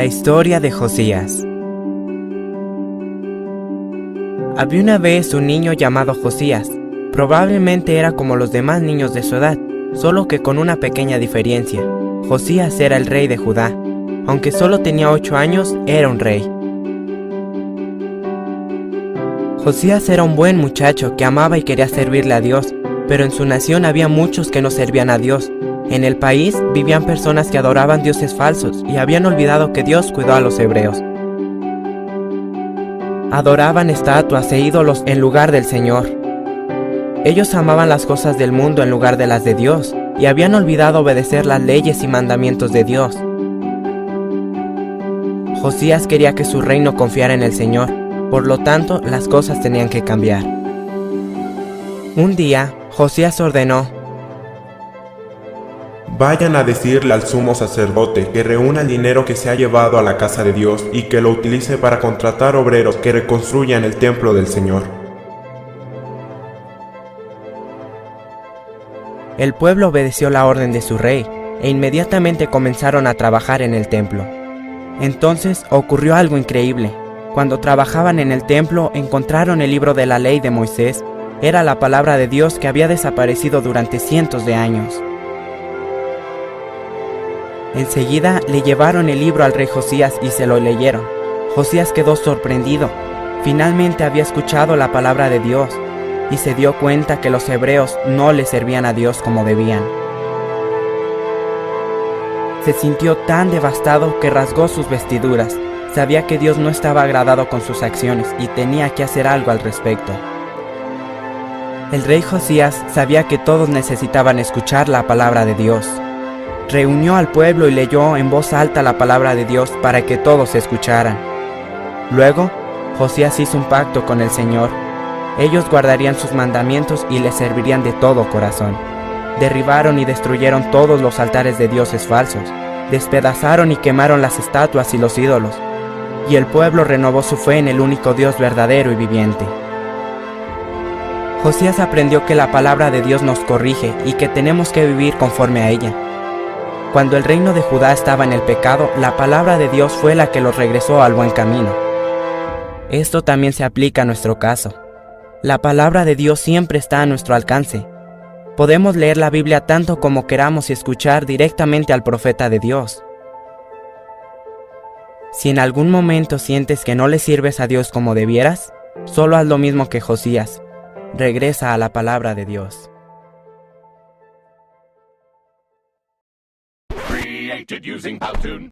La historia de Josías. Había una vez un niño llamado Josías. Probablemente era como los demás niños de su edad, solo que con una pequeña diferencia. Josías era el rey de Judá. Aunque solo tenía 8 años, era un rey. Josías era un buen muchacho que amaba y quería servirle a Dios, pero en su nación había muchos que no servían a Dios. En el país vivían personas que adoraban dioses falsos y habían olvidado que Dios cuidó a los hebreos. Adoraban estatuas e ídolos en lugar del Señor. Ellos amaban las cosas del mundo en lugar de las de Dios y habían olvidado obedecer las leyes y mandamientos de Dios. Josías quería que su reino confiara en el Señor, por lo tanto las cosas tenían que cambiar. Un día, Josías ordenó: Vayan a decirle al sumo sacerdote que reúna el dinero que se ha llevado a la casa de Dios y que lo utilice para contratar obreros que reconstruyan el templo del Señor. El pueblo obedeció la orden de su rey e inmediatamente comenzaron a trabajar en el templo. Entonces ocurrió algo increíble. Cuando trabajaban en el templo encontraron el libro de la ley de Moisés. Era la palabra de Dios que había desaparecido durante cientos de años. Enseguida le llevaron el libro al rey Josías y se lo leyeron. Josías quedó sorprendido. Finalmente había escuchado la palabra de Dios y se dio cuenta que los hebreos no le servían a Dios como debían. Se sintió tan devastado que rasgó sus vestiduras. Sabía que Dios no estaba agradado con sus acciones y tenía que hacer algo al respecto. El rey Josías sabía que todos necesitaban escuchar la palabra de Dios. Reunió al pueblo y leyó en voz alta la palabra de Dios para que todos escucharan. Luego, Josías hizo un pacto con el Señor. Ellos guardarían sus mandamientos y le servirían de todo corazón. Derribaron y destruyeron todos los altares de dioses falsos. Despedazaron y quemaron las estatuas y los ídolos. Y el pueblo renovó su fe en el único Dios verdadero y viviente. Josías aprendió que la palabra de Dios nos corrige y que tenemos que vivir conforme a ella. Cuando el reino de Judá estaba en el pecado, la palabra de Dios fue la que los regresó al buen camino. Esto también se aplica a nuestro caso. La palabra de Dios siempre está a nuestro alcance. Podemos leer la Biblia tanto como queramos y escuchar directamente al profeta de Dios. Si en algún momento sientes que no le sirves a Dios como debieras, solo haz lo mismo que Josías. Regresa a la palabra de Dios. Created using Powtoon.